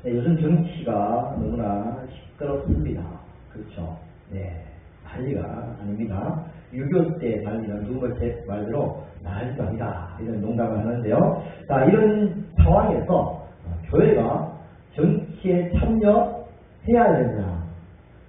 요즘 정치가 너무나 시끄럽습니다. 그렇죠? 네, 난리가 아닙니다. 6.25 때 난리가 누구 제 말대로 난리가 아니다. 이런 농담을 하는데요. 자, 이런 상황에서 교회가 정치에 참여해야 되느냐,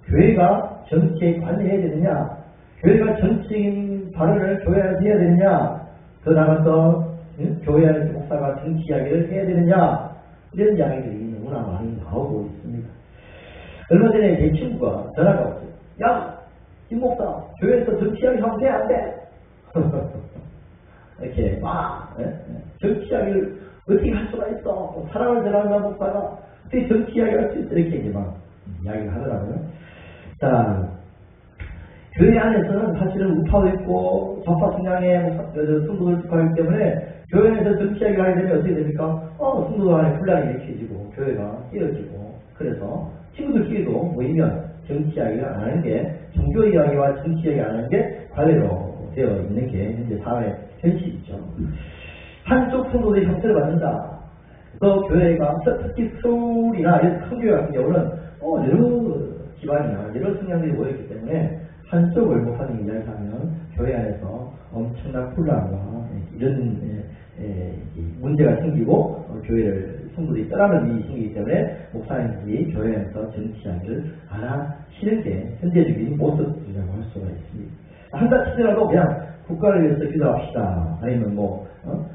교회가 정치에 관여해야 되느냐, 교회가 정치적인 발언을 교회에서 해야 되느냐, 더 나아가서 교회 안에서 목사가 정치 이야기를 해야 되느냐, 이런 이야기들이 너무나 많이 나오고 있습니다. 얼마 전에 제 친구가 전화가 왔어요. 야, 김 목사, 교회에서 정치 이야기 하면 돼, 안 돼? 이렇게 막 정치 이야기를 어떻게 할 수가 있어? 사랑을 전하는 목사가 어떻게 정치 이야기 할 수 있어? 이렇게 이제 막 이야기를 하더라고요. 자, 교회 안에서는 사실은 우파도 있고 좌파 성향의 성도들 있기 때문에 교회에서 정치 이야기를 하게 되면 어떻게 됩니까? 성도 간에 분란이 일으켜지고 교회가 깨어지고, 그래서 친구들끼리도 모이면 정치 이야기를 안 하는 게, 종교 이야기와 정치 이야기 안 하는 게 관례로 되어 있는 게 현재 사회 현실이죠. 한쪽 성도들이 형태를 받는다. 또 교회가 특히 서울이나 이런 큰 교회 같은 경우는 여러 기반이나 여러 성향들이 모였기 때문에 한쪽을 목사님이 이야기하면 교회 안에서 엄청난 혼란과 이런 문제가 생기고 교회를 성도들이 떠나는 일이 생기기 때문에 목사님들이 교회 안에서 정치 이야기를 안 하시는 게 현재적인 모습이라고 할 수가 있습니다. 한다 치더라도 그냥 국가를 위해서 기도합시다. 아니면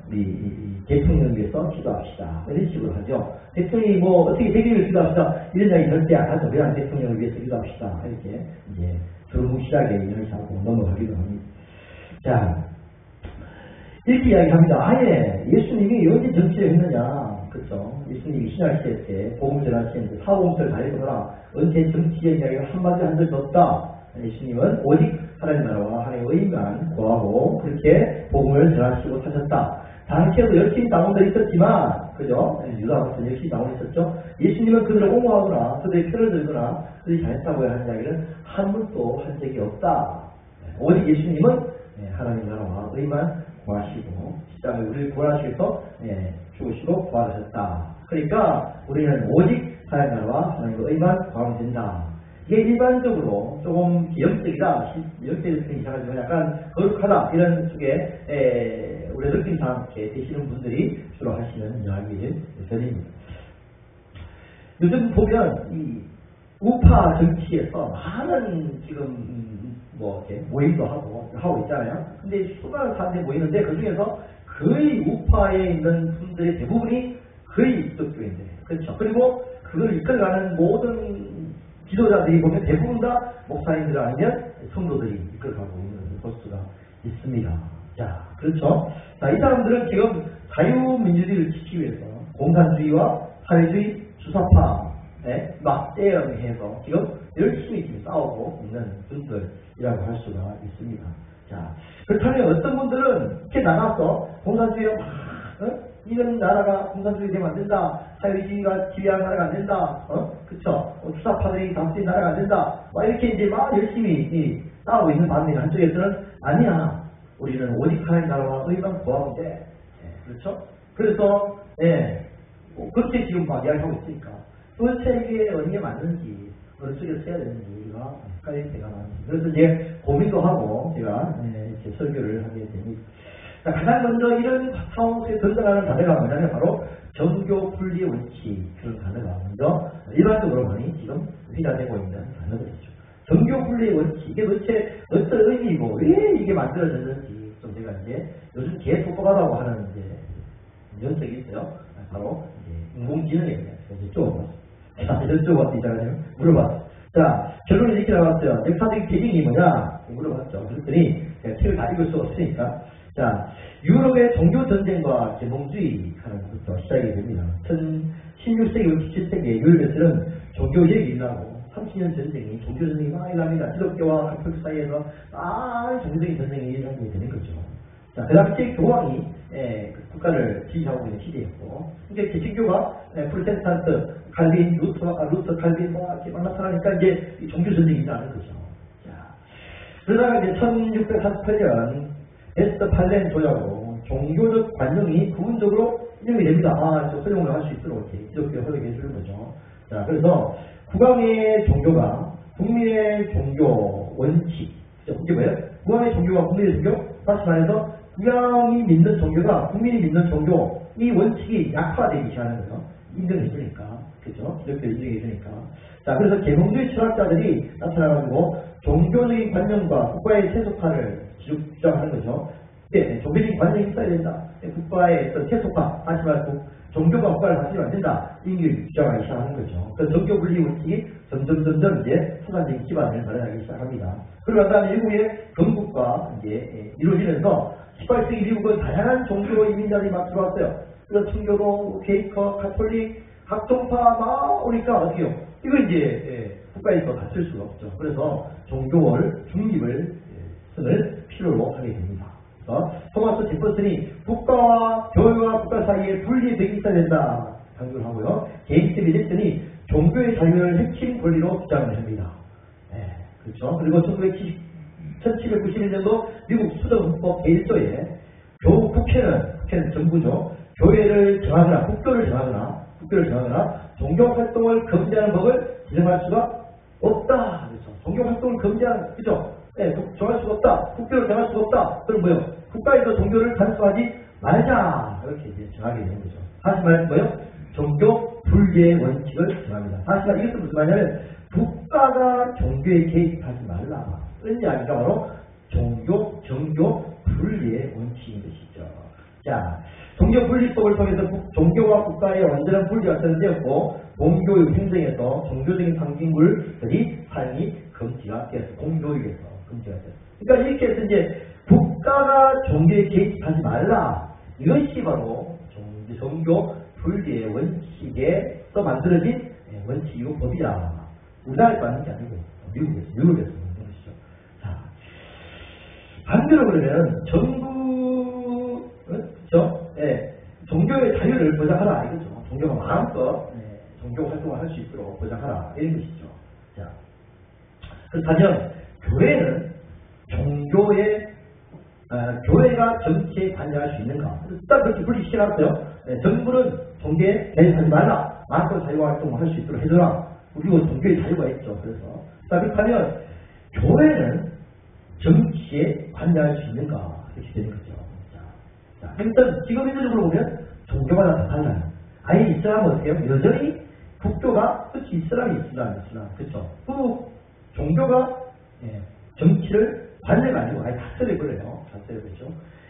우리 대통령을 위해서 기도합시다. 이런 식으로 하죠. 대통령이 어떻게 되기를 기도합시다. 이런 이야기 절대 안 하죠. 그냥 대통령을 위해서 기도합시다. 이렇게 이제 두루뭉실하게 이야기하고 넘어가기도 합니다. 자, 이렇게 이야기합니다. 아예 예수님이 언제 정치를 했느냐. 그렇죠. 예수님이 신약시대 때 복음 전하시는데 사오음설 다 읽어보라. 언제 정치의 이야기를 한마디 한 적도 없다. 예수님은 오직 하나님 나라와 하나님의 의만 구하고 그렇게 복음을 전하시고 사셨다. 당시에도 열심히 당원들이 있었지만, 그죠? 유다부터 열심히 당원이 있었죠. 예수님은 그들을 옹호하거나 그들의 편을 들거나 그들이 잘했다고 하는 이야기를 한 번도 한 적이 없다. 오직 예수님은 하나님 나라와 의만 구하시고 십자가에 우리를 구원하시기 위해서 죽으시고 부활하셨다. 그러니까 우리는 오직 하나님 나라와 하나님의 의만 구하면 된다. 이게 일반적으로 조금 영적이다, 영적인 이상하지만 약간 거룩하다, 이런 쪽에 우리 느낌상 되시는 분들이 주로 하시는 이야기를 드립니다. 요즘 보면 이 우파 정치에서 많은 지금 모임도 하고 있잖아요. 근데 수많은 사람들이 모이는데 그 중에서 거의 우파에 있는 분들의 대부분이 거의 기독교인들. 그렇죠. 그리고 그걸 이끌어가는 모든 지도자들이 보면 대부분 다 목사님들 아니면 성도들이 이끌어가고 있는 볼 수가 있습니다. 자, 그렇죠. 자, 이 사람들은 지금 자유민주주의를 지키기 위해서 공산주의와 사회주의 주사파에 막 대응해서 지금 열심히 지금 싸우고 있는 분들이라고 할 수가 있습니다. 자, 그렇다면 어떤 분들은 이렇게 나가서 공산주의가 막 이런 나라가 공산주의 되면 안 된다. 사회주의가 지배하는 나라가 안 된다. 그쵸? 주사파들이 다스리는 나라가 안 된다. 이렇게 이제 막 열심히 싸우고 있는 반면에 한쪽에서는 아니야. 우리는 오직 하나님 나라와 의만 구하면 돼. 그렇죠? 그래서, 그렇게 지금 막 이야기하고 있으니까. 도대체 이게 어느 게 맞는지, 어느 쪽에서 해야 되는지가 헷갈릴 때가 많습니다. 그래서 이제 고민도 하고 제가 이렇게 설교를 하게 됩니다. 자, 가장 먼저 이런 상황에 등장하는 단어가 뭐냐면 바로 정교 분리 원칙, 그런 단어가 먼저 일반적으로 많이 지금 회자되고 있는 단어들이죠. 정교 분리 원칙, 이게 도대체 어떤 의미이고 왜 이게 만들어졌는지 좀 제가 이제 요즘 개 똑똑하다고 하는 이제 연석이 있어요. 바로 이제 인공지능에 대해서 여쭤봤어요. 자, 여쭤봤더니 물어봤어요. 자, 결론이 이렇게 나왔어요. 역사적인 배경이 뭐냐 물어봤죠. 그랬더니 제가 책을 다 읽을 수 없으니까. 자, 유럽의 종교전쟁과 계몽주의 하는 것부터 시작이 됩니다. 16세기, 17세기에 유럽에서는 종교개혁이 일어나고 30년 전쟁이, 종교전쟁이 막 일어납니다. 기독교와 가톨릭 사이에서 종교적인 전쟁이 일어나게 되는 거죠. 자, 그 당시에 교황이 국가를 지휘하고 있는 시대였고, 이제 개신교가 프로테스탄트, 칼빈, 루터, 칼빈 이렇게 막 나타나니까 이제 종교전쟁이 일어나는 거죠. 자, 그러다가 이제 1648년 베스트팔렌 조약으로 종교적 관용이 부분적으로 인정이 됩니다. 저 활용을 할 수 있도록 이렇게 기독교에 허락해 주는 거죠. 자, 그래서 국왕의 종교가 국민의 종교 원칙. 이게 뭐예요? 국왕의 종교가 국민의 종교? 다시 말해서 국왕이 믿는 종교가 국민이 믿는 종교, 이 원칙이 약화되기 시작하는 거죠. 인정해 주니까. 그죠? 기독교 인정해 주니까. 자, 그래서 계몽주의 철학자들이 나타나가지고 종교적인 관념과 국가의 세속화를 주장하는 거죠. 네, 종교적인 관념이 있어야 된다. 국가의 어떤 세속화, 다시 말해서 종교가 국가를 다스리면 안 된다. 이걸 주장하기 시작하는 거죠. 그 종교 분리 원칙이 점점 이제 사단적인 기반을 마련하기 시작합니다. 그러고 난 다음에 미국의 건국과 이제 이루어지면서 18세기 미국은 다양한 종교 이민자들이 막 들어왔어요. 그래서 청교도, 케이커, 가톨릭, 각종파 막 오니까 어떻게요? 이거 이제 국가에서 다쓸 수가 없죠. 그래서 종교를 중립을 선을 필요로 하게 됩니다. 토마스 제퍼슨이 국가와 교회와 국가 사이에 분리되어 있어야 된다 강조를 하고요. 게이츠 미들슨이 종교의 자유를 핵심 권리로 주장을 합니다. 그렇죠. 그리고 1791년도 미국 수정헌법 제1조에 국회는 정부죠. 교회를 정하거나 국교를 정하거나 종교 활동을 금지하는 법을 지정할 수가 없다. 그렇죠. 종교 활동을 금지하는, 그죠? 정할 수가 없다. 국교를 정할 수가 없다. 그럼 뭐요? 국가에서 종교를 간수하지 말자. 이렇게 이제 정하게 되는 거죠. 다시 말해서 뭐요? 종교 분리의 원칙을 정합니다. 다시 말해 이것은 무슨 말이냐면 국가가 종교에 개입하지 말라. 이런 이야기가 바로 종교 분리의 원칙인 것이죠. 자, 종교 분리법을 통해서 종교와 국가의 완전한 분리가 선언되었고 공교육 행정에서 종교적인 상징물들이 사용이 금지가 되었습니다. 공교육에서 금지가 되었습니다. 그러니까 이렇게 해서 이제 국가가 종교에 개입하지 말라. 이것이 바로 종교 분리의 원칙에서 만들어진 원칙이고 법이다. 우리나라에서 만든 게 아니고 미국에서 만든 것이죠. 자, 반대로 그러면 정부, 그렇죠? 종교의 자유를 보장하라 이거죠. 종교가 마음껏 종교 활동을 할 수 있도록 보장하라 이런 것이죠. 자, 그렇다면 교회는 교회가 정치에 관여할 수 있는가? 일단 그렇게 분리시켜놨어요. 정부는 종교에 개입하지 말라. 마음껏 자유활동을 할 수 있도록 해줘라. 그리고 종교의 자유가 있죠. 그래서 그렇다면 교회는 정치에 관여할 수 있는가? 이렇게 되는 거죠. 자, 일단 지금 현실적으로 보면 종교마다 다 달라요. 아예 이슬람은 어떻게 해요? 여전히 국교가 그렇지 이슬람, 그렇죠. 그 종교가 정치를 관여가 아니고 아예 다스려버려요. 다스려버리죠.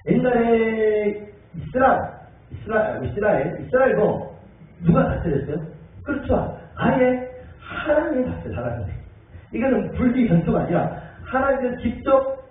옛날에 이스라엘도 누가 다스렸어요? 그렇죠. 아예 하나님이 다스려요. 하나님. 이거는 분리 전투가 아니라 하나님은 직접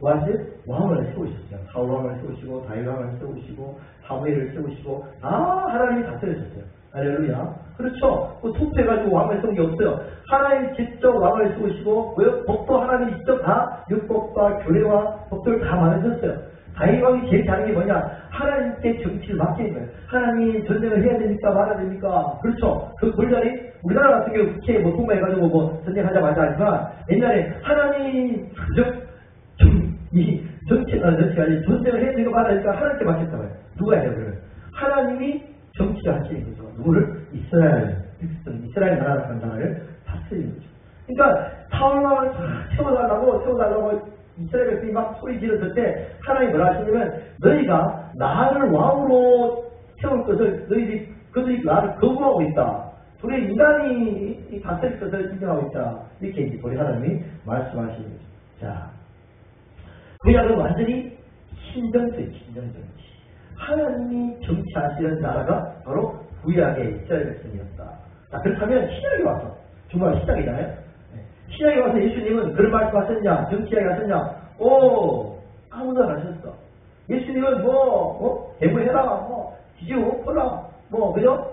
왕을 세우셨어요. 사울 왕을 세우시고 다윗 왕을 세우시고 사무엘을 세우시고 다 하나님이 다스려셨어요. 할렐루야. 그렇죠. 그 투표해가지고 왕을 세운 게 없어요. 하나님이 직접 왕을 세우시고 법도 하나님이 직접 다 율법과 교례와 법도를 다 만드셨어요. 다윗 왕이 제일 잘하는 게 뭐냐? 하나님께 정치를 맡기는 거예요. 하나님 전쟁을 해야 됩니까? 말아야 됩니까? 그렇죠. 그 권력이 우리나라 같은 경우 국회에 뭐 통과해가지고 전쟁하자마자 하지만 옛날에 하나님 이 정치가 아니 전쟁을 해야 되고 말아야 되니까 하나님께 맡겼다고요. 누가 해요? 그러면 하나님이 정치를 하시는 거죠. 누구를? 이스라엘 나라를 한 나라를 다스리는 거죠. 그러니까 사울왕을 세워달라고 이스라엘 백성이 막 소리 지르던 때 하나님이 뭐라 하시냐면 너희가 나를 왕으로 세울 것을 그들이 나를 거부하고 있다. 둘의 인간이 다스릴 것을 인정하고 있다. 이렇게 이제 우리 하나님이 말씀하시는 거죠. 자, 구약은 완전히 신정정치. 하나님이 정치하시는 나라가 바로 구약의 이스라엘 백성이었다. 자, 그렇다면 신약이 와서 정말 신약이잖아요. 신약에 와서 예수님은 그런 말씀 하셨냐? 정치하게 하셨냐? 아무도 안 하셨어. 예수님은 대부해라, 뒤지고 퍼라, 그죠?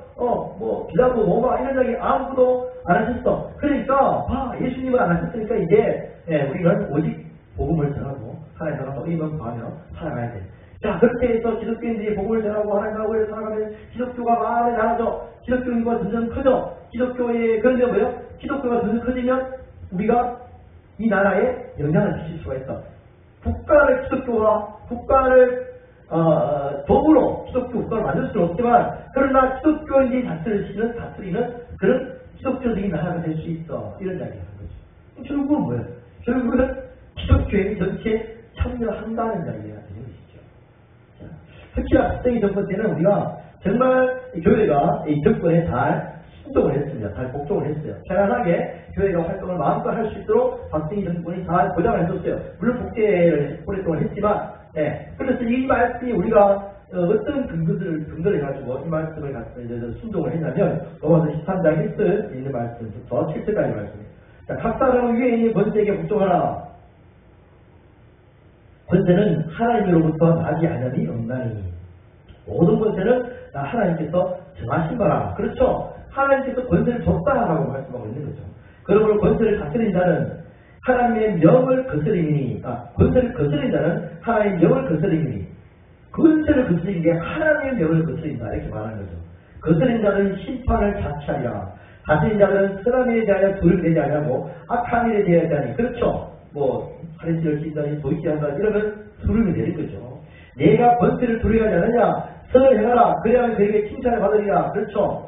기다고 뭐가 이런 얘기 아무도 안 하셨어. 그러니까, 예수님은 안 하셨으니까 이제, 우리는 오직 복음을 전하고, 하나님 나라 의만 구하며 살아가야 돼. 자, 그렇게 해서 기독교인들이 복음을 전하고 하나님 나라를 살아가면 기독교가 많이 나아져. 기독교 인구가 점점 커져. 기독교의, 그런데 뭐예요? 기독교가 점점 커지면 우리가 이 나라에 영향을 미칠 수가 있어. 국가를 도구로 기독교 국가를 만들 수는 없지만 그러나 기독교인들이 다스리는 그런 기독교적인 나라가 될 수 있어. 이런 이야기를 하는 거죠. 결국은 뭐예요? 결국은 기독교인이 전체에 참여한다는 이야기가 되는 것이죠. 자, 특히나 박정희 정권 때는 우리가 정말 교회가 이 정권에 잘 순종을 했습니다. 잘 복종을 했어요. 편안하게 교회가 활동을 마음껏 할 수 있도록 박정희 정권이 잘 보장을 해줬어요. 물론 복제를 오랫동안 했지만, 그래서 이 말씀이 우리가 어떤 근거를 가지고 이 말씀을 순종을 했냐면 로마서 13장 1절 있는 말씀부터 7절까지 말씀입니다. 자, 각 사람은 위에 있는 권세에게 복종하라. 권세는 하나님으로부터 나지 않으니 없나니 모든 권세는 다 하나님께서 정하신 바라. 그렇죠? 하나님께서 권세를 줬다라고 말씀하고 있는 거죠. 그러므로 권세를 다스린 자는 하나님의 명을 거스리니, 권세를 거스린 자는 하나님의 명을 거스리니, 권세를 거스린 게 하나님의 명을 거스린다 이렇게 말하는 거죠. 거스린 자는 심판을 자취하리라. 다스린 자는 선한 일에 대하여 두려움이 되지 아니하고 악한 일에 대하여 하니. 그렇죠? 뭐 살인죄를 짓다니 도끼 한다 이러면 두려움이 되는 거죠. 내가 권세를 두려워하지 않느냐? 선을 행하라. 그래야 그에게 칭찬을 받으리라. 그렇죠?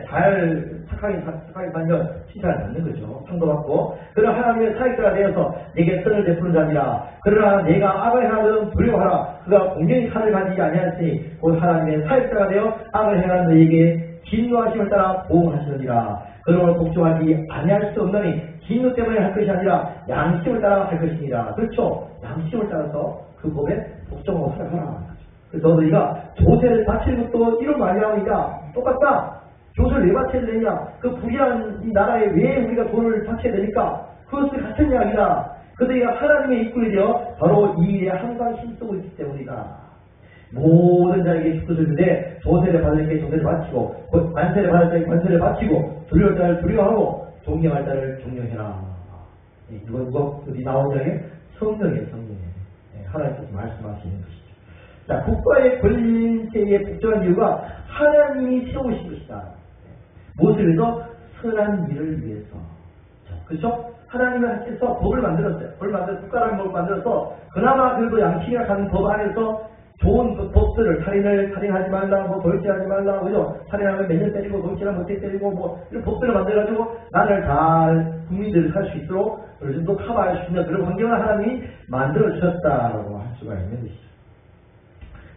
잘 착하게 살면 칭찬을 받는 거죠. 상도 받고. 그러나 하나님의 사역자가 되어서 내게 선을 베푸는 자니라. 그러나 내가 악을 행하든 두려워하라. 그가 공경히 칼을 가지지 아니하였으니 곧 하나님의 사역자가 되어 악을 행하는 너에게 진노하심을 따라 보응하시느니라. 그러므로 복종하지 아니할 수 없나니 진노 때문에 할 것이 아니라 양심을 따라 할 것이니라. 그렇죠? 양심을 따라서 그 법에 복종하고 살아가라. 그래서 너희가 조세를 바치는 것도 이런 말이라니까 똑같다. 조세를 왜 바쳐야 되냐? 그 불의한 이 나라에 왜 우리가 돈을 바쳐야 되니까? 그것을 같은 이야기다. 그들이 하나님의 일꾼이 되어 바로 이 일에 항상 힘쓰고 있기 때문이다. 모든 자에게 축도를 주되 조세를 받을 때 조세를 바치고 관세를 받을 때 관세를 바치고 두려울 자를 두려워하고 존경할 자를 존경해라. 이거 여기 나온 자에 성경이에요. 하나님께서 말씀하시는 것이죠. 자, 국가의 권세에 복종한 이유가 하나님이 세우신 것이다. 무엇을 위해서? 선한 일을 위해서. 그렇죠? 하나님께서 법을 만들었어요. 국가라는 법을 만들어서 그나마 그래도 양심이라 하는 법 안에서 좋은 그 법들을 살인하지 말라, 돌쇠하지 말라, 그죠? 살인하면 몇 년 때리고, 돌쇠하면 어떻게 때리고, 이런 법들을 만들어가지고 나를 잘 국민들이 살 수 있도록 어느 정도 커버할 수 있는 그런 환경을 하나님이 만들어주셨다라고 할 수가 있는 것이죠.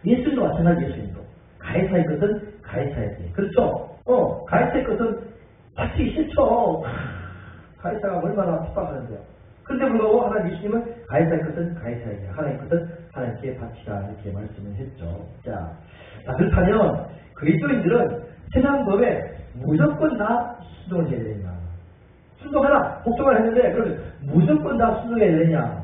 예수님도 마찬가지. 예수님도 가해사의 것은 가해사의 것. 그렇죠? 가해사의 것은 바치기 싫죠. 가해사가 얼마나 핍박하는데요. 그런데 불구하고 하나님 예수님은 가해사의 것은 가해사의 것, 하나님의 것은 하나님께 바치라 이렇게 말씀을 했죠. 자, 그렇다면 그리스도인들은 세상 법에 무조건 다 순종을 해야 되냐? 순종하라, 복종을 했는데 그러면 무조건 다 순종해야 되냐?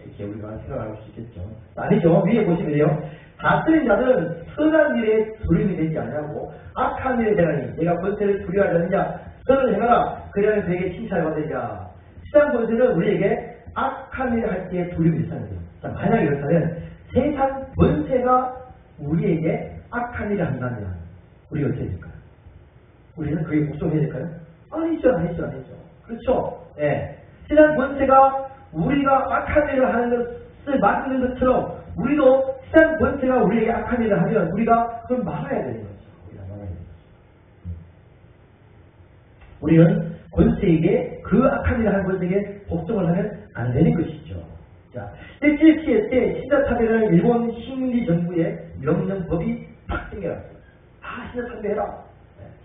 이렇게 우리가 생각할 수 있겠죠. 아니죠. 위에 보시면요. 다스린 자들은 선한 일에 두려움이 되지 않냐고 악한 일에 대하니 내가 권세를 두려워하지 않느냐? 선을 행하라. 그래야 되게 칭찬을 받으냐? 세상 권세는 우리에게 악한 일을 할 때 두려움이 있어야 돼요. 자, 만약에 그렇다면 세상 권세가 우리에게 악한 일을 한다면 우리가 어떻게 될까요? 우리는 그에 복종해야 될까요? 아니죠. 그렇죠? 세상 권세가 우리가 악한 일을 하는 것을 막는 것처럼 우리도 세상 권세가 우리에게 악한 일을 하면 우리가 그걸 막아야 되는 거죠. 우리는 권세에게 그 악한 일을 하는 권세에게 복종을 하면 안 되는 것이죠. 자, 일제시대 때 신자참배라는 일본 식민지 정부의 명령법이 딱 생겨났어요. 신자참배해라.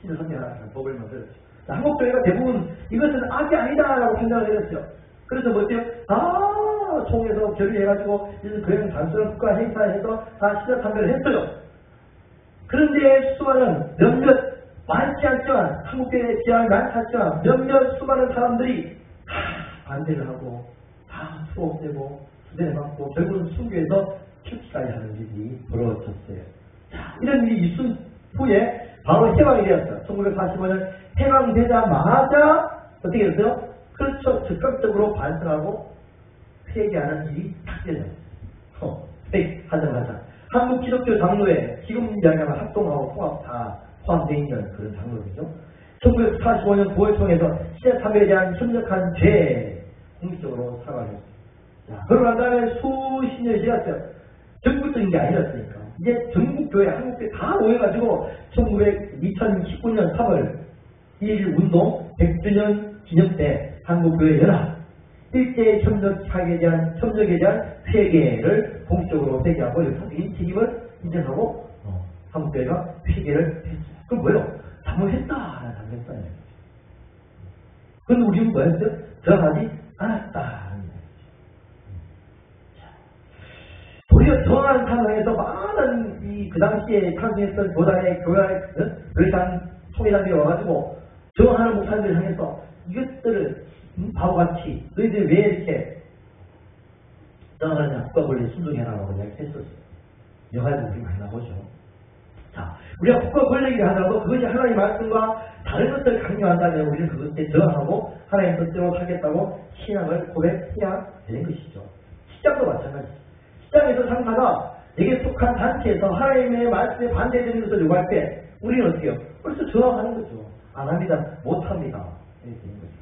신자참배하라는 법을 만들었죠. 자, 한국 교회가 대부분 이것은 악이 아니다라고 판단을 해줬어요. 그래서 뭐죠? 총에서 결의해가지고 그냥 단순한 국가 행사에서 다 신자참배를 했어요. 그런데 수많은 몇몇 많지 않지만 한국교회의 지향이 많지 않지만 몇몇 수많은 사람들이 다 반대를 하고 다 수업되고 수대를 받고 결국은 순교해서 출치까지 하는 일이 벌어졌어요. 자, 이런 일이 있은 후에 바로 해방이 되었어요. 1945년 해방되자마자 어떻게 됐어요? 그렇죠. 즉각적으로 반성하고 회개하는 일이 딱 되었어요. 하자마자 한국 기독교 장로회 지금 이야기하면 합동하고 통합 다 포함되어 있는 그런 장로회죠. 1945년 9월 총회에서 신자참배에 대한 협력한 죄 공식적으로 사과를 했습니다. 그러고 난 다음에 수십 년이 지났어요. 정부적인 게 아니었으니까. 이제 전국교회, 한국교회 다 모여가지고 2019년 3월 1일 운동 100주년 기념 때 한국교회 연합 일제의 협력에 대한 회개를 공식적으로 회개하고 역사적인 책임을 인정하고 한국교회가 회개를 했어요. 그럼 뭐예요? 잘못했다라는 잘못했어요. 그런데 우리는 뭐였어요? 저항하지 않았다. 도리어 저항하는 상황에서 많은 그 당시에 탄생했던 교단의 교회당 총회장들이 와가지고 저항하는 목사님들 향해서 이것들을 바보같이 너희들 왜 이렇게 저항하느냐 국가 권리에 순종해라라고 이야기했었어요. 영화에도 우리 많이 나오죠. 자, 우리가 국가 권리를 하더라도 그것이 하나님의 말씀과 다른 것들을 강요한다면 우리는 그것에 저항하고 하나님의 뜻대로 살겠다고 신앙을 고백해야 되는 것이죠. 시장도 마찬가지죠. 시장에서 상사가 내게 속한 단체에서 하나님의 말씀에 반대되는 것을 요구할 때 우리는 어떻게 해요? 벌써 저항하는 거죠. 안 합니다. 못 합니다. 이렇게 되는 거죠.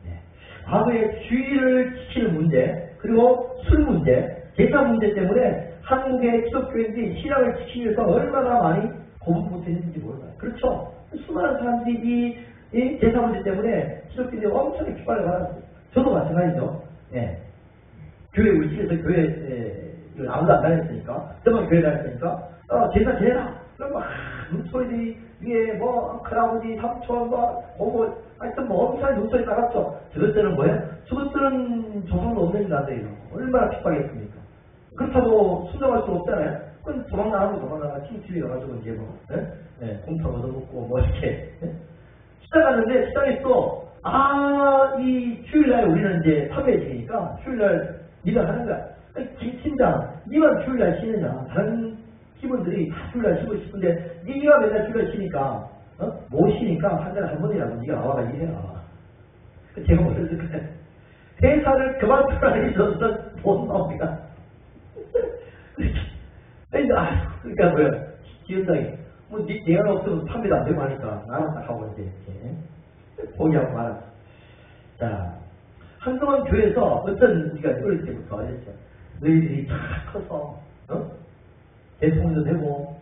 네. 과거에 주의를 지키는 문제, 그리고 술 문제, 제사 문제 때문에 한국의 기독교인들이 신앙을 지키기 위해서 얼마나 많이 고분고생했는지 몰라요. 그렇죠? 수많은 사람들이 이 제사 문제 때문에 기독교인들이 엄청나게 핍박을 받았어요. 저도 마찬가지죠. 네. 교회 우리 집에서 교회 아무도 안 다녔으니까 저만 교회 다녔으니까 제사 지내라. 그럼 막 눈소리 위에 큰아버지 삼촌 고모 하여튼 엄청나게 눈소리 깔았죠. 저것들은 뭐예요? 저것들은 조상도 없는 인간들이에요. 얼마나 핍박했습니까? 그렇다고 순종할 수 없잖아요. 그건 도망나가고 침투에 가가지고 이제 공터 얻어먹고 이렇게 시장 갔는데 시장에서 이 주일날 우리는 이제 판매직이니까 주일날 일을 하는 거야. 팀장, 니만 주일날 쉬느냐? 다른 팀원들이 다 주일날 쉬고 싶은데 니가 맨날 주일날 쉬니까 못 쉬니까 한 달에 한 번이라도 니가 나와가 일해라. 제가 못 했을 거예요. 회사를 그만두라는 있어서 못 나옵니다. 그러니까 뭐야? 지원장이 내가 없으면 판매도 안 되고 하니까 나랑 딱 하고 이제 이렇게 포기하고 말았어. 자, 한동안 교회에서 어떤 우리가 어릴 때부터 알았죠. 너희들이 다 커서 대통령도 되고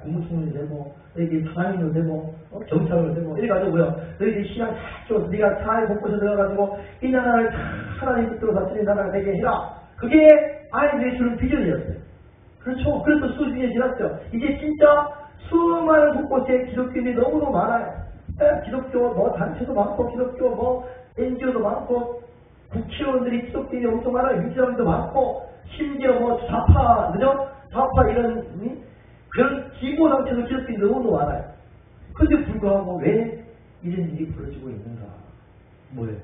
국무총리도 되고 너희들이 사장님도 되고 경찰도 되고 이래가지고 뭐야? 너희들이 신앙 다 줘. 네가 잘 복고서 들어가지고 이 나라를 다 하나님 뜻대로 다스리는 나라가 되게 해라. 그게 아이들이 주는 비전이었어요. 그렇죠. 그래서 수십 년이 지났죠. 이제 진짜 수많은 곳곳에 기독교인들이 너무너무 많아요. 기독교 단체도 많고 기독교 NGO도 많고 국회의원들이 기독교인이 엄청 많아요. 유지람도 많고 심지어 좌파 이런 그런 기고단체도 기독교인이 너무너무 많아요. 그런데 불구하고 왜 이런 일이 벌어지고 있는가? 뭐예요?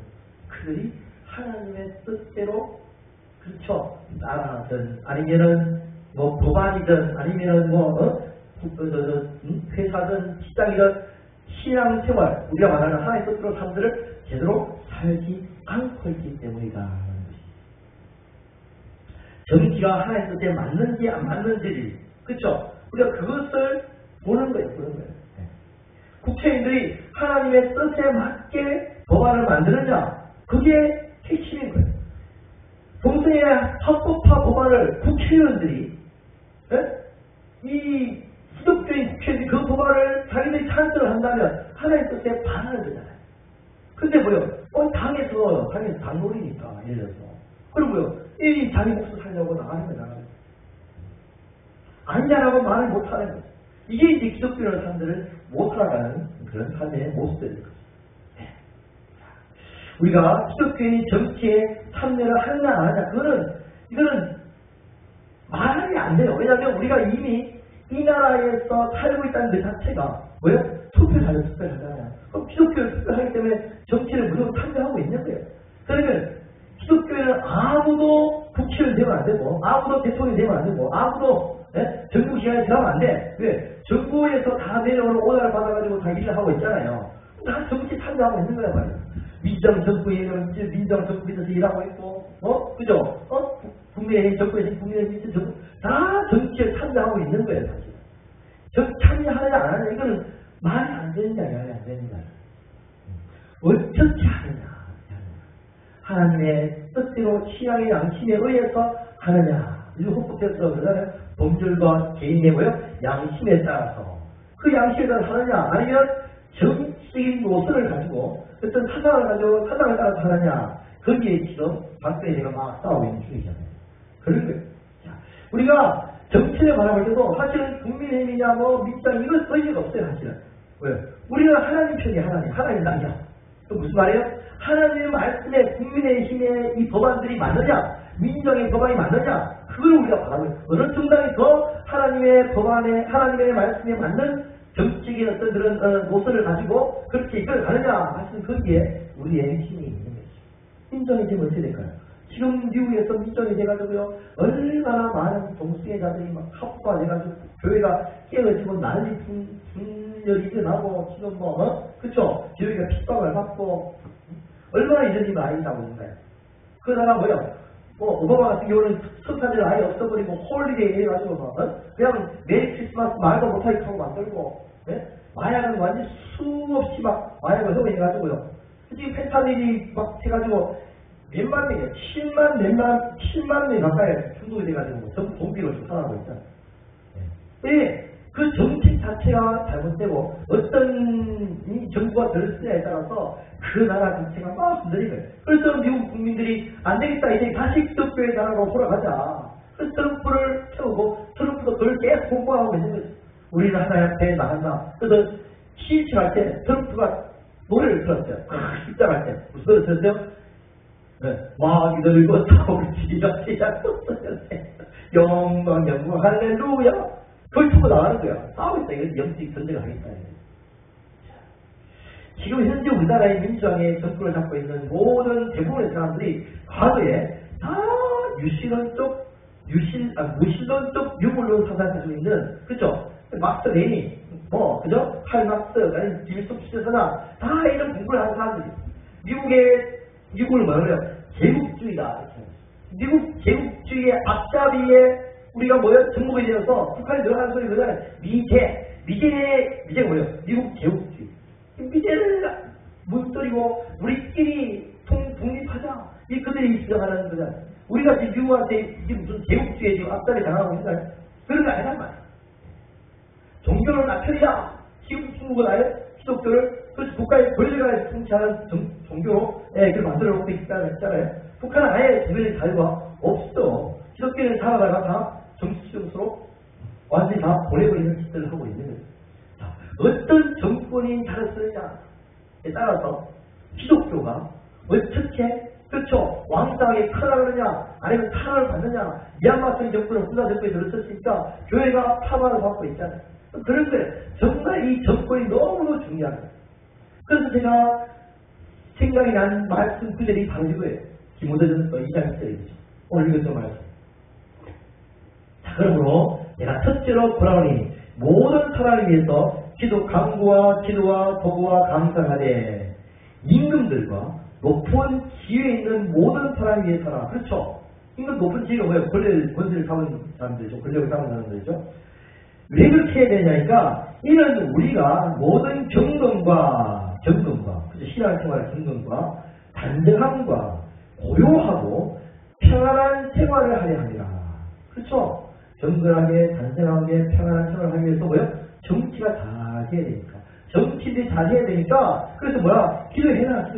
그들이 하나님의 뜻대로 그렇죠. 나라든 아니면은 법안이든 아니면은 회사든 직장이든 신앙생활 우리가 말하는 하나님의 뜻대로 사람들을 제대로 살지 않고 있기 때문이다. 정치가 하나님의 뜻에 맞는지 안 맞는지 그렇죠. 우리가 그것을 보는 거예요. 네. 국회의원들이 하나님의 뜻에 맞게 법안을 만드느냐 그게 핵심인 거예요. 동성애 합법화 법안을 국회의원들이 이 기독교인 국회의원들이 그 법안을 자기들이 찬성을 한다면 하나님의 뜻에 반하는 거잖아요. 근데 뭐요? 당에서 당놀이니까 예를 들어서 그리고요 이 자기 목숨 살려고 나가는 거잖아요. 아니냐라고 말을 못하는 거죠. 이게 이제 기독교라는 사람들을 못 살아가는 그런 삶의 모습들인 거죠. 네. 우리가 기독교인이 정치에 참여를 하느냐 안 하느냐 이거는 말이 안 돼요. 왜냐하면 우리가 이미 이 나라에서 살고 있다는 그 자체가 뭐예요? 투표하잖아요. 그럼 기독교를 투표하기 때문에 정치를 무조건 참여하고 있는 거예요. 그러면 기독교에는 아무도 국회의원 되면 안 되고 아무도 대통령이 되면 안 되고 아무도 정부 시간에 들어가면 안 돼. 왜? 정부에서 다 내려오는 오다를 받아가지고 다 일을 하고 있잖아요. 다 정치 참여하고 있는 거야 말이야. 민정정부에는 민정정부 밑에서 일하고 있고 그죠? 국민의힘 정부에서 국민의힘 정부 다 정치에 참여하고 있는 거예요 사실. 참여하느냐 안 하느냐 이거는 말이 안 되는 거야 안 되는 거야. 어떻게 하느냐 하나님의 뜻대로 신앙의 양심에 의해서 하느냐. 이거 헌법에서 그러잖아요. 법률과 개인의 뭐요? 양심에 따라서 그 양심에 따라 사느냐 아니면 정치적인 노선을 가지고 어떤 사상을 가지고 사상을 따라서 하느냐 거기에 지금 박근혜 제가 막 싸우고 있는 중이잖아요. 그런 거예요. 자, 우리가 정치를 바라볼 때도 사실은 국민의힘이냐 뭐 민주당 이건 의미가 없어요. 사실은. 왜? 우리는 하나님 편이야. 하나님 당이야. 그 무슨 말이에요? 하나님의 말씀에 국민의힘의 이 법안들이 맞느냐 민주당의 법안이 맞느냐 그걸 우리가 바라보는 어느 정당이 더 하나님의 법안에 하나님의 말씀에 맞는 정치적인 어떤 그런 모습을 가지고 그렇게 이끌어가느냐 하시는 거기에 우리의 힘이 있는 거죠. 민주당이 지금 어떻게 될까요? 지금 미국에서 민주당이 돼가지고요 얼마나 많은 동성애자들이 막 합과돼가지고 교회가 깨어지고 난리 분열이 일어나고 지금 그쵸? 교회가 핍박을 받고 얼마나 이런 일이 많이 나오고 있는가요? 그 나라 오바마 같은 경우는 석사들 아예 없어버리고 홀리데이 해가지고 그냥 메리 크리스마스 말도 못하게 하고 만들고 마약은 완전 수없이 막 마약을 허용해가지고요. 지금 펜타닐이 막 해가지고 몇만 명이에요. 7만 명 가까이 중독이 돼가지고 전부 동기로 지금 살아가고 있잖아요. 그 정책 자체가 잘못되고 어떤 이 정부가 들었느냐에 따라서 그 나라 자체가 막 흔들린 거예요. 그래서 미국 국민들이 안 되겠다 이제 다시 기독교의 나라로 돌아가자. 그래서 트럼프를 세우고 트럼프도 그걸 계속 홍보하고 있는 거죠. 우리는 하나님 앞에 나간다. 그래서 시위할 때 트럼프가 노래를 들었어요. 입장할 때 무슨 노래 들었어요? 막 이들고 타오르지가 시작했어요. 영광 할렐루야. 그걸 두고 나가는 거야. 싸우고 있다. 이건 영적 전쟁을 하겠다. 지금 현재 우리나라의 민주당의 정권을 잡고 있는 모든 대부분의 사람들이 과거에 다 무신론적 유물론 사상을 가지고 있는, 그죠? 막스 레닌, 그죠? 칼 막스, 아니, 김일성 주체서나 다 이런 공부를 하는 사람들이. 미국을 뭐라고요? 제국주의다. 미국 제국주의의 앞잡이에 우리가 정복이 되어서 북한이 들어가는 소리 그러잖아요. 미제가 뭐예요? 미국 제국주의. 미제를 물들이고 우리끼리 독립하자. 이 그들이 주장하는 거잖아요. 우리가 지금 미국한테 이게 무슨 제국주의에 지금 앞다리 당하고 있는 그런 거 아니란 말이에요. 종교는 나편이다. 지금 중국은 아예 기독교를 그래서 국가의 권력을 통치하는 종교로 그걸 만들어 놓고 있잖아요. 북한은 아예 개별의 자유가 없어. 기독교를 살아가다가 다 정치적으로 완전히 다 보내버리는 짓들을 하고 있는 거예요. 자, 어떤 정권이 잘했느냐에 따라서 기독교가 어떻게 그렇죠 왕성하게 커나가느냐 아니면 탄압을 받느냐 미얀마성 정권은 군사 정권이 들어섰으니까 교회가 파마를 받고 있잖아요. 그런데 정말 이 정권이 너무너무 중요한 거예요. 그래서 제가 생각이 난 말씀 구절이 바로 이거예요. 디모데전서 2장 1절이죠. 오늘 읽었던 말씀. 자, 그러므로 내가 첫째로 보라오니 모든 사람을 위해서 강구와 기도와 도구와 감사하되 임금들과 높은 지위에 있는 모든 사람을 위해서라. 그렇죠? 임금 높은 지위가 뭐예요? 권세를 잡은 사람들이죠. 권력을 잡은 사람들이죠. 왜 그렇게 해야 되냐니까 이는 우리가 모든 경건과 그렇죠? 신앙생활의 경건과 단정함과 고요하고 평안한 생활을 하려 합니다. 그렇죠? 경건하게 단정하게 평안한 생활을 하기 위해서 정치가 잘 해야 되니까. 정치들이 잘 해야 되니까 그래서 기도해라.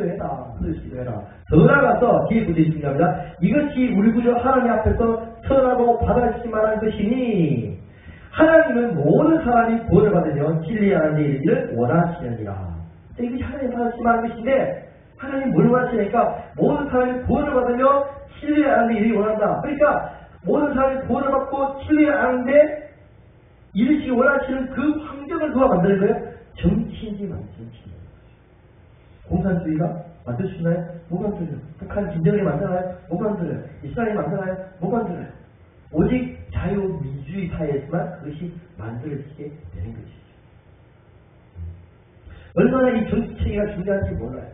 더 나아가서 뒤에 구절이 중요합니다. 이것이 우리 구조 하나님 앞에서 선하고 받아주실 만한 것이니 하나님은 모든 사람이 구원을 받으며 진리하는 일을 원하시느니라. 이것이 하나님 받아주실 만한 것인데 하나님 뭘 원하시니까 모든 사람이 구원을 받으며 진리하는 일이 원한다. 그러니까 모든 사람이 구원을 받고 진리하는데 이르시기 원하시는 그 환경을 누가 만드는 거예요? 정치인이 만드는 거예요. 공산주의가 만들 수 있나요? 못 만들어요. 북한 김정일이 만들어요? 못 만들어요. 이스라엘이 만들어요? 못 만들어요. 오직 자유민주주의 사회에서만 그것이 만들어지게 되는 것이죠. 얼마나 이 정치 체계가 중요한지 몰라요.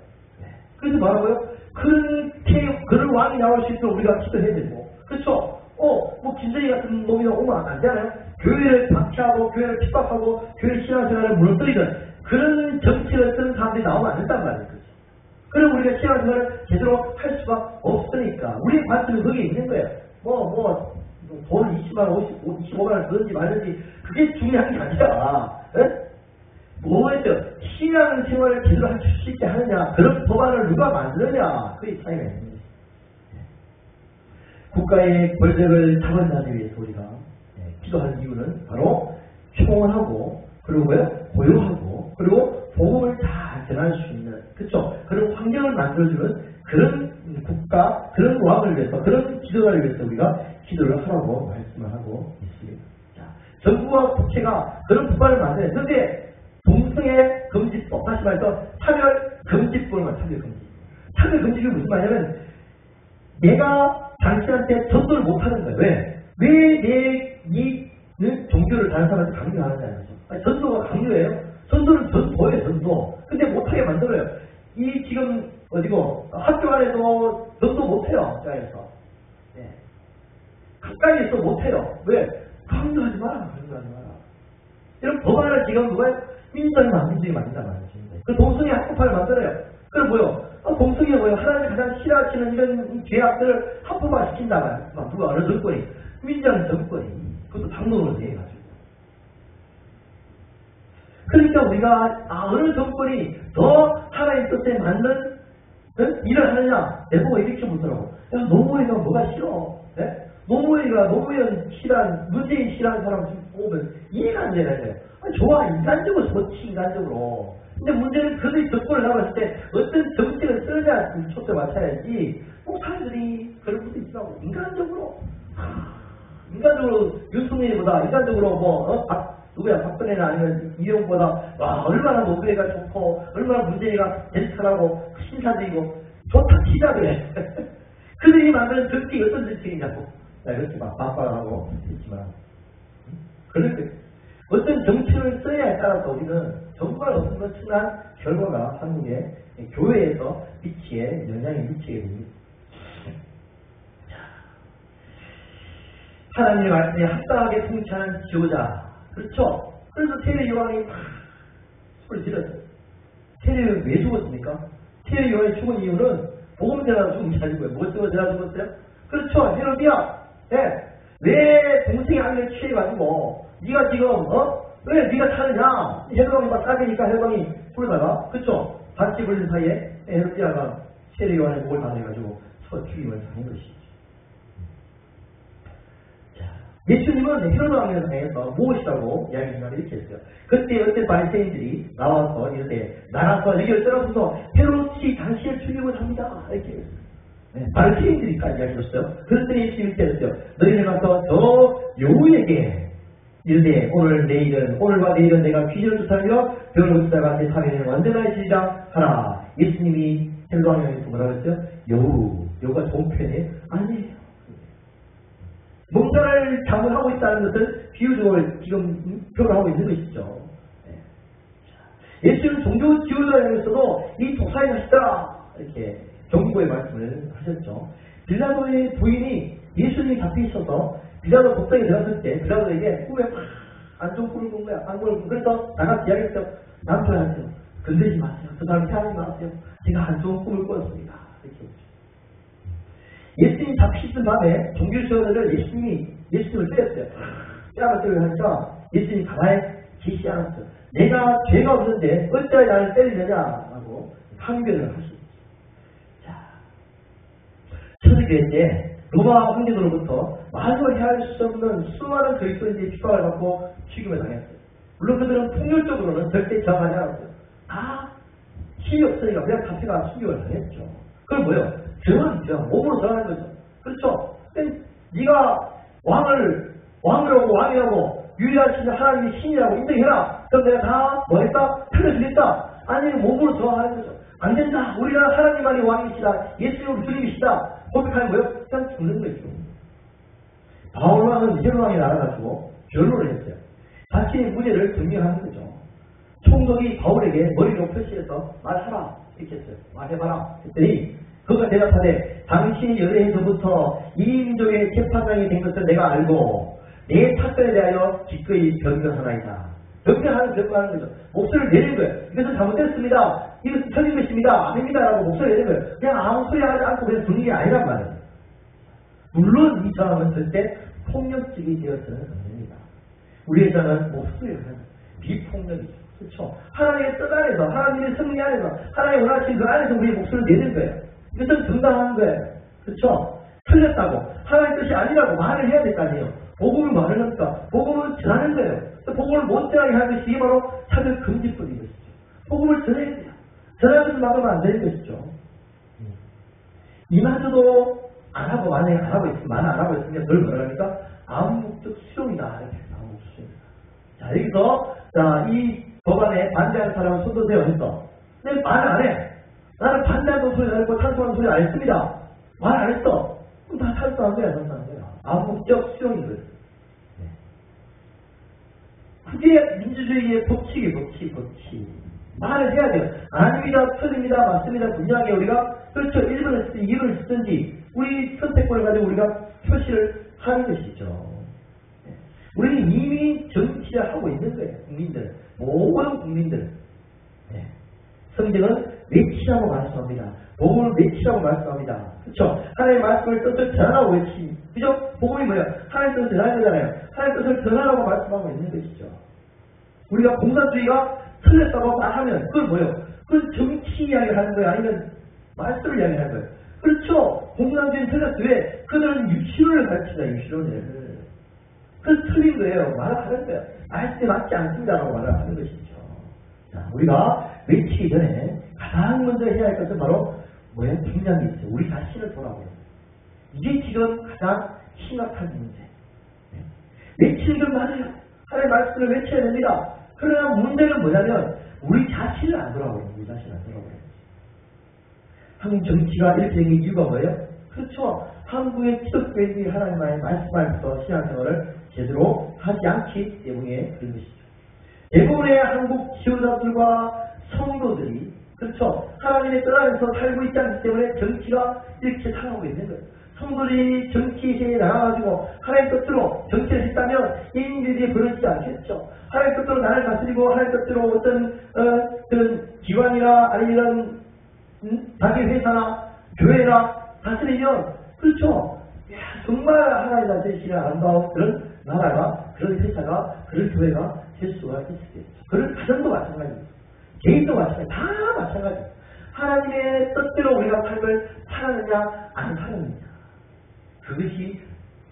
그래서 뭐라고요? 그런 왕이 나올 수 있도록 우리가 기도해야 되고, 그렇죠? 김정일 같은 놈이 오면 안 되잖아요? 교회를 박해하고, 교회를 핍박하고, 교회 신앙생활을 무너뜨리는 그런 정치를 쓰는 사람들이 나오면 안 된단 말이에요. 그렇죠? 그럼 우리가 신앙생활을 제대로 할 수가 없으니까, 우리의 관점이 거기에 있는 거예요. 돈을 20만 원, 25만 원 쓰는지 말든지 그게 중요한 게 아니라 뭐죠? 신앙 생활을 제대로 할 수 있게 하느냐, 그런 법안을 누가 만드느냐, 그게 차이가 있는 거죠. 국가의 권력을 잡아내기 위해서 우리가 기도하는 이유는 바로 평온하고, 그리고 고요하고, 그리고 복음을 다 전할 수 있는, 그쵸? 그런 환경을 만들어주는 그런 국가, 그런 왕을 위해서, 그런 기도를 위해서 우리가 기도를 하라고 말씀을 하고 있습니다. 자, 정부와 국회가 그런 국가를 만드는, 그런데 동성애 금지법, 다시 말해서 차별 금지법을 차별 금지. 차별 금지가 무슨 말이냐면, 내가 당신한테 전도를 못하는 거예요. 왜 이 종교를 다른 사람한테 강요하느냐. 전도가 강요예요? 전도는 전도예요, 전도. 근데 못하게 만들어요. 이 지금 어디고 학교 안에도 전도 못해요. 학교에서. 네. 가까이에서 못해요. 왜? 강요하지 마라. 이런 법안을 지금 누가 민주당이 만든단 말이에요. 그 동성애 합법화를 만들어요. 그럼 뭐요? 동성애가 뭐요? 하나님 가장 싫어하시는 이런 죄악들을 합법화시킨다 말이에요. 누가 어느 정권이? 민주당 정권이. 그것도 당론으로 대해가지고. 그러니까 우리가 어느 정권이 더 하나님 뜻에 맞는 일을 하느냐, 내보고 이렇게 묻더라고. 야, 노무현이가 뭐가 싫어? 네? 노무현 싫어하는, 문재인 싫어하는 사람 보면 이해가 안 되는 거예요. 좋아, 인간적으로 좋지, 인간적으로. 근데 문제는 그들이 정권을 잡았을 때 어떤 정책을 쓰느냐 초점 맞춰야지. 사람들이 그런 것도 있더라고. 인간적으로 윤석열보다 인간적으로 누구야, 박근혜나 아니면 이용보다 얼마나 노무현이가 좋고 얼마나 문재인이가 젠틀하고 신사적이고 좋다 치자 그래. 그들이 만드는 정책이 어떤 정책이냐고. 이렇게 반발하고 있지만 그런데 어떤 정책을 써야에 따라서 우리는 정말 엄청난 결과가 한국의 교회에서 영향이 미치게 됩니다. 하나님의 말씀에 합당하게 통치하는 지도자. 그렇죠? 그래서 테레 요한이 소리 질렀어요. 테레 왜 죽었습니까? 테레 요한이 죽은 이유는 복음 전하러 죽은 게 아니고요. 무엇 때문에 전하러 죽었어요? 그렇죠. 헤로디야. 네. 왜 동생이 악을 취해가지고 네가 지금 왜 네가 타느냐? 헤로방이 막 싸대니까 헤로방이 부르다가 그렇죠? 같이 불린 사이에 헤로디아가 테레 요한의 목을 받아가지고 죽임을 당한 것이죠. 예수님은 헤로드 왕을 향해서 무엇이라고 이야기를 이렇게 했어요. 그때 어떤 바리새인들이 나와서 이렇게 나가서 여기를 떠나서 헤로드이 당신을 죽이고 합니다. 이렇게 했어요. 네, 바리새인들이까지 이야기했어요. 그랬더니 예수님이 이렇게 했어요. 너희는 가서 저 여우에게 이르되 오늘과 내일은 내가 귀신을 쫓아내며 병을 고치다가 내 3일에는 완전하시리라 하라. 예수님이 헤로드 왕에서 뭐라고 했어요? 여우가 좋은 표현이 아니에요. 뭔가를 잘못하고 있다는 것을 비유적으로 지금 표현하고 있는 것이죠. 예수는 종교 지도자에서도 이 독사의 것이다 이렇게 경고의 말씀을 하셨죠. 빌라도의 부인이 예수님이 잡혀 있어서 빌라도 독사에 들어갔을 때 빌라도에게 꿈에 안 좋은 꿈을 꾼 거야. 안 꾸는 그래서 나가서 이야기했죠. 남편한테 건들지 마세요. 그 사람 태하지 마세요. 제가 안 좋은 꿈을 꿨습니다. 이렇게 했죠. 예수님이 잡히신 밤에 종교지도자들을 예수님을 때렸어요. 때려서 하니까 예수님이 가만히 계시지 않았어요. 내가 죄가 없는데 어찌하여 나를 때리느냐라고 항변을 하십니다. 자, 초대교회 때 로마 황제들로부터 말로 헤아릴 수 없는 수많은 그리스도인들이 핍박을 받고 죽임을 당했어요. 물론 그들은 폭력적으로는 절대 저항하지 않았어요. 힘이 없으니까 그냥 자체가 충격을 당했죠. 그건 뭐예요? 저항이죠. 몸으로 저항하는 거죠. 그렇죠? 네가 왕이라고 유일하신 하나님의 신이라고 인정해라. 그럼 내가 다 뭐했다? 살려주겠다. 아니 몸으로 저항하는 거죠. 안 된다. 우리가 하나님만이 왕이시다. 예수님은 주님이시다. 고백하는 거예요? 그냥 죽는 거죠. 바울왕은 헤로왕에 날아가지고 변론을 했어요. 자신의 무죄를 증명하는 거죠. 총독이 바울에게 머리로 표시해서 말하라. 이렇게 했어요. 말해봐라. 그랬더니 그가 대답하되 당신이 열애에서부터 이 민족의 재판장이 된 것을 내가 알고 내 사건에 대하여 기꺼이 변명하나이다. 변명하는 거죠. 목소리를 내는 거예요. 이것은 잘못됐습니다. 이것은 틀린 것입니다. 아닙니다. 라고 목소리를 내는 거예요. 그냥 아무 소리 하지 않고 그냥 듣는 게 아니란 말이에요. 물론 이 저항은 절대 폭력적이 되어서는 안 됩니다. 우리에서는 목소리를 하는 비폭력이죠. 그렇죠? 하나님의 뜻 안에서, 하나님의 승리 안에서, 하나님의 원하신 그 안에서 우리의 목소리를 내는 거예요. 이것은 정당한 거예요. 그렇죠? 틀렸다고, 하나님의 뜻이 아니라고 말을 해야 될 거 아니에요. 복음을 말을 하니까 복음을 전하는 거예요. 복음을 못 전하게 하는 것이 바로 차별 금지법인 것이죠. 복음을 전해야 돼요. 전하는 것을 막으면 안 되는 것이죠. 이마저도 안 하고, 만약에 안 하고 있으면, 안 하고 있으면 뭘 뭐라 합니까? 암묵적 수용이다. 이렇게 암묵적 수용이다. 자, 여기서, 자, 이 법안에 반대하는 사람은 손 드세요. 했어. 근데 말 안 해. 나는 반대하는 소리 안 했고, 찬성하는 소리 안 했습니다. 말 안 했어. 그럼 다 찬성한 거야, 찬성한 거야. 암묵적 수용인 거예요. 네. 그게 민주주의의 법칙이에요, 법칙. 말을 해야 돼요. 아닙니다, 틀립니다, 맞습니다. 분명하게 우리가, 그렇죠, 1번을 쓰든지 2번을 쓰든지, 우리 선택권을 가지고 우리가 표시를 하는 것이죠. 네. 우리는 이미 정치를 하고 있는 거예요, 국민들. 모든 국민들. 네. 성경은 외치라고 말씀합니다. 복음을 외치라고 말씀합니다. 그렇죠? 하나님의 말씀을 뜻을 전하라고 외치. 그죠? 복음이 뭐예요? 하나님의 뜻을 전하는 거잖아요. 하나님의 뜻을 전하라고 말씀하고 있는 것이죠. 우리가 공산주의가 틀렸다고 말하면 그건 뭐예요? 그건 정치 이야기를 하는 거예요? 아니면 말씀을 이야기하는 거예요? 그렇죠? 공산주의는 틀렸어요. 왜? 그들은 유치론을 가르친다. 유치론을. 그래서 틀린 거예요. 말하는 거예요. 말씀에 맞지 않습니다라고 말을 하는 것이죠. 자, 우리가 외치기 전에 가장 먼저 해야 할 것은 바로 뭐예요? 중요한 게 있어요. 우리 자신을 돌아보는 거예요. 이게 지금 가장 심각한 문제. 네. 외치는 건 맞아요. 하나님의 말씀을 외쳐야 됩니다. 그러나 문제는 뭐냐면 우리 자신을 안 돌아보는 거예요. 우리 자신을 안 돌아보는 거예요. 한국 정치가 이렇게 된 이유가 뭐예요? 그렇죠. 한국의 기독교인들이 하나님의 말씀 안에서 신앙생활을 제대로 하지 않기 때문에 그런 것이죠. 대부분의 한국 지도자들과 성도들이 그렇죠. 하나님의 뜻 안에서 살고 있지 않기 때문에 정치가 이렇게 살아오고 있는 거예요. 성도들이 정치에 나가가지고 하나님 뜻대로 정치를 했다면 인민들이 그러지 않겠죠. 하나님 뜻대로 나를 다스리고 하나님 뜻대로 어떤 그런 기관이나 아니면 자기 회사나 교회나 다스리면 그렇죠. 야, 정말 하나님 다스리시는 아름다운 그런 나라가 그런 회사가 그런 교회가 될 수가 있겠죠. 그런 가정도 마찬가지입니다. 개인도 마찬가지, 다 마찬가지. 하나님의 뜻대로 우리가 삶을 살았느냐, 안 살았느냐. 그것이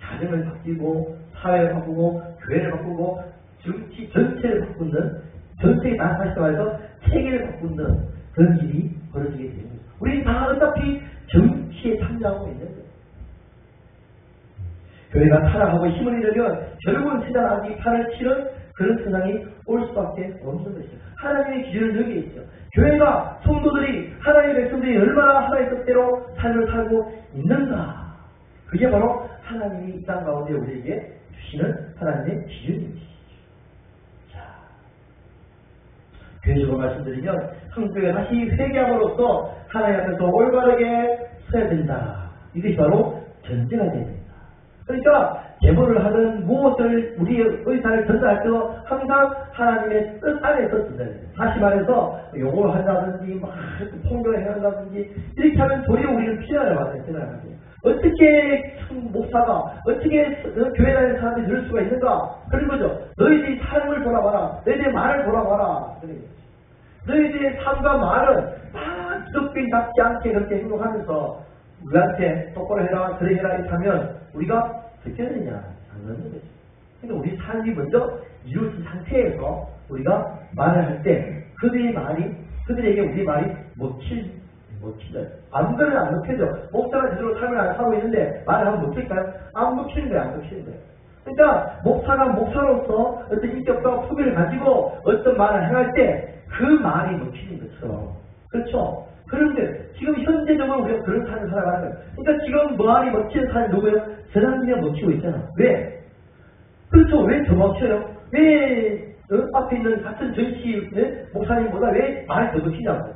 가정을 바꾸고, 사회를 바꾸고, 교회를 바꾸고, 정치 전체를 바꾸는, 전체에 다시 말해서 세계를 바꾸는 그런 일이 벌어지게 됩니다. 우리 다 어차피 정치에 참여하고 있는 거예요. 교회가 타락하고 힘을 잃으면 결국은 세상이 팔을 치는 그런 세상이 올 수밖에 없는 것이죠. 하나님의 기준은 여기에 있죠. 교회가 성도들이 하나님의 백성들이 얼마나 하나님의 뜻대로 삶을 살고 있는가. 그게 바로 하나님이 이 땅 가운데 우리에게 주시는 하나님의 기준입니다. 자, 교회적으로 말씀드리면 한국교회가 다시 회개함으로써 하나님 앞에서 올바르게 서야 된다. 이것이 바로 전제가 되야 됩니다. 그러니까 제보를 하든 무엇을 우리의 의사를 전달할 때도 항상 하나님의 뜻 안에서 전달해야 돼요. 다시 말해서 욕을 한다든지 막 폭력을 해한다든지 이렇게 하면 도리어 우리는 피해를 받아야 되잖아요. 어떻게 목사가 어떻게 교회 다니는 사람들이 들을 수가 있는가? 그런 거죠. 너희들이 삶을 돌아봐라. 너희들의 말을 돌아봐라. 너희들의 삶과 말은 다 기독교인답지 않게 그렇게 행동하면서 우리한테 똑바로 해라, 그래 해라 이렇게 하면 우리가 어떻게 해야 되냐? 안 되는 거죠. 그러니까 우리 삶이 먼저 이루어진 상태에서 우리가 말을 할 때 그들에게 우리 말이 먹히죠. 아무거나 안 먹히죠. 목사가 제대로 삶을 안 하고 있는데 말을 하면 먹힐까요? 안 먹히는 거예요. 안 먹히는 거예요. 그러니까 목사가 목사로서 어떤 인격과 품위를 가지고 어떤 말을 행할 때 그 말이 먹히는 것처럼. 그렇죠? 그런데 지금 현재적으로 우리가 그런 삶을 살아가는 거예요. 그러니까 지금 말이 먹히는 사람이 누구예요? 저랑이가 먹히고 있잖아. 왜? 그렇죠. 왜 더 먹혀요? 왜 앞에 있는 같은 정치 목사님보다 왜 말이 더 먹히냐고.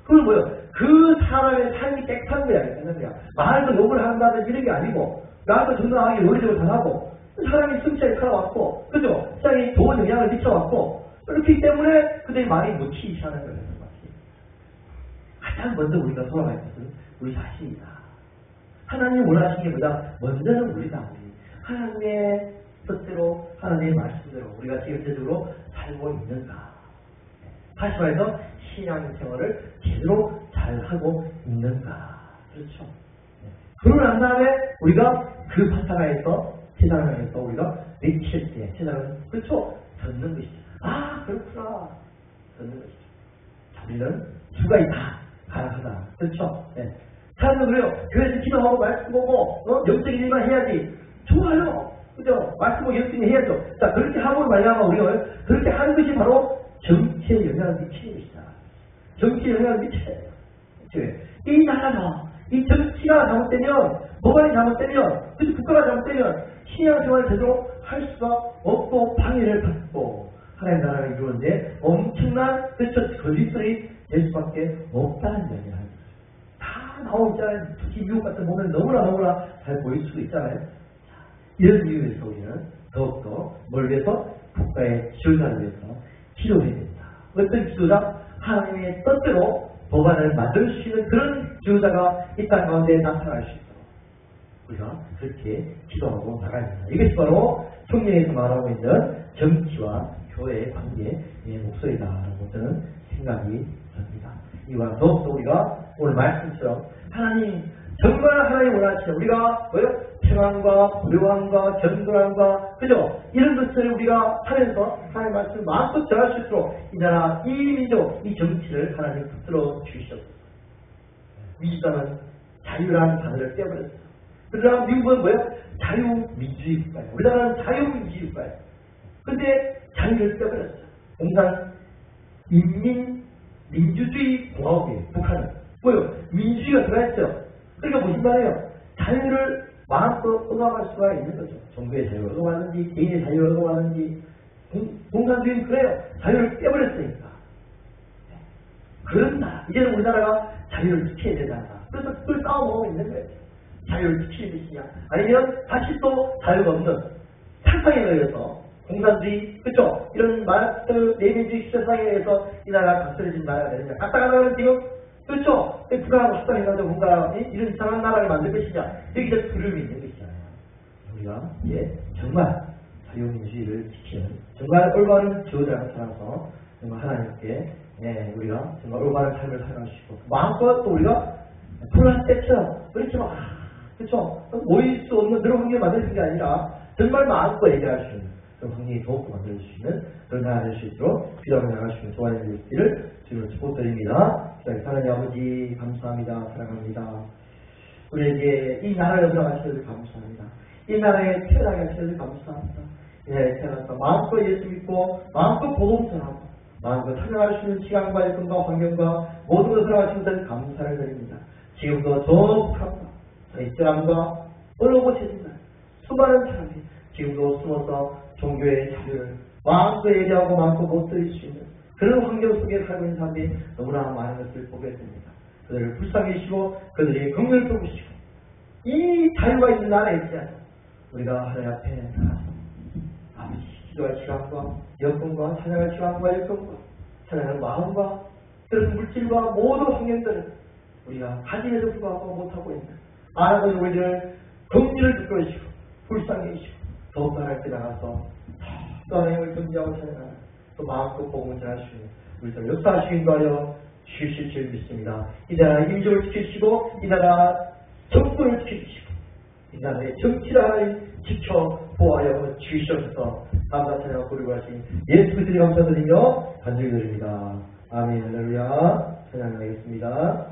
그건 뭐예요? 그 사람의 삶이 깨끗한 거야. 말도 욕을 한다든지 이런 게 아니고 나도 정당하게 논리적으로 잘하고 사람이 승치하게 살아왔고 그죠? 시장에 좋은 영향을 미쳐왔고 그렇기 때문에 그들이 말이 먹히기 시작하는 거예요. 가장 먼저 우리가 돌아가야 할 것은 우리 자신이다. 하나님 원하시는 게 뭐다? 먼저는 우리다. 하나님의 뜻대로 하나님의 말씀대로 우리가 지금제적으로 살고 있는가. 다시 말해서 신앙생활을 제대로 잘하고 있는가. 그렇죠. 그러고 난 다음에 우리가 그 바탕에서 세상을 향해서 우리가 외칠 때 세상은 그렇죠. 듣는 것이죠. 아 그렇구나. 듣는 것이죠. 자, 우리는 주가 있다. 가능하다. 그렇죠. 네. 사람들 그래요. 교회에서 기도하고 말씀 보고 영적인 일만 해야지. 좋아요. 그죠? 말씀 보고 영적인 일 해야죠. 자 그렇게 하고 말하면 우리가 그렇게 하는 것이 바로 정치에 영향을 미치는 것이다. 정치에 영향을 미쳐야 돼요. 이 나라가 이 정치가 잘못되면 법안이 잘못되면 그래서 국가가 잘못되면 신앙생활을 제대로 할 수가 없고 방해를 받고 하나님 나라를 이루는데 엄청난 그렇죠 거짓들이 될 수밖에 없다는 이야기를 합니다. 다 나오잖아요. 특히 미국 같은 보면 너무나 잘 보일 수 있잖아요. 이런 이유에서 우리는 더욱더 뭘 위해서 국가의 지도자를 위해서 기도해야 된다. 어떤 지도자? 하나님의 뜻대로 법안을 만들 수 있는 그런 지도자가 이 땅 가운데 나타날 수 있도록 우리가 그렇게 기도하고 나가야 된다. 이것이 바로 성경에서 말하고 있는 정치와 교회의 관계의 목소리다라고 저는 생각이 듭니다. 이와 더욱더 우리가 오늘 말씀처럼 하나님 정말 하나님 원하시는 우리가 뭐요? 평안과 불효함과 견고함과 그죠? 이런 것들을 우리가 하면서 하나님 말씀을 마음껏 전할 수 있도록 이 나라, 이 민족, 이 정치를 하나님 붙들어 주셨어요. 미주당은 자유라는 단어를 떼어버렸어요. 그러나 미국은 뭐예요? 자유민주주의 국가예요. 우리나라는 자유민주주의 국가예요. 근데 자유를 떼어버렸어요. 공산 인민민주주의 공화국이에요. 북한은. 뭐예요? 민주주의가 들어있어요. 그러니까 무슨 말이에요? 자유를 마음껏 얻어갈 수가 있는 거죠. 정부의 자유를 얻어가는지 개인의 자유를 얻어가는지 공산주의는 그래요. 자유를 떼버렸으니까. 그런다. 이제는 우리나라가 자유를 지켜야 된다. 그래서 그걸 싸워보고 있는 거예요. 자유를 지키는 것이냐 아니면 다시 또 자유가 없는 사상에 의해서 공산주의 그렇죠? 이런 마르크스 레닌주의 세상에 의해서 이 나라가 각설해진 나라가 되느냐. 각각 나라는 지금 그렇죠? 북한하고 합당해가지고 뭔가 이런 이상한 나라를 만들 것이냐. 여기서 두려움이 있는 것이잖아요. 우리가 이제 정말 자유민주주의를 지키는 정말 올바른 지도자를 살아서 정말 하나님께 우리가 정말 올바른 삶을 살아가시고 마음껏 또 우리가 불안 때처럼 그렇죠? 그렇죠? 모일 수 없는 그런 환경을 만드는 게 아니라 정말 마음껏 얘기할 수 있는 그런 환경이 더욱더 만들 수 있는 그런 나라 될 수 있도록 기도하며 나갈 수 있는 소원의 일들을 지금 축복드립니다. 하나님 아버지 감사합니다. 사랑합니다. 우리에게 이 나라에 들어가셔서 감사합니다. 이 나라에 태어나게 하셔서 감사합니다. 이 나라에 태어나서 마음껏 예수 믿고 마음껏 복음 전하고 마음껏 찬양할 수 있는 시간과 여건과 환경과 모든 것을 하시는 것을 감사를 드립니다. 지금도 저 북한과 이스라엘과 어느 곳에서나 수많은 사람들이 지금도 숨어서 종교의 자유를 마음껏 얘기하고 마음껏 못 드릴 수 있는 그런 환경 속에 살고 있는 사람들이 너무나 많은 것을 보게 됩니다. 그들을 불쌍히 여시고 그들이 긍휼을 베푸시고 이 자유가 있는 나라에 있지 우리가 하나님 앞에 나가서 아버지 기도할 시간과 여건과 찬양할 시간과 여건과 찬양할 마음과 그런 물질과 모든 환경들을 우리가 가짐에도 불구하고 못하고 있는 알아보는 우리들을 긍휼을 베푸시고 불쌍히 여시고 더욱더 하나님께 나가서 또 하나님을 경배하고 찬양하는 또 마음껏 복음을 전할 수 있는 우리들 역사하시긴 거하여 주실 줄 믿습니다. 이 나라 민족을 지키시고 이 나라 정권을 지키시고 이 나라의 정치를 지켜 보호하여 주시옵소서. 감사 찬양 부르고 하신 예수 그리스도의 감사드리며 간절히 드립니다. 아멘. 할렐루야. 찬양하겠습니다.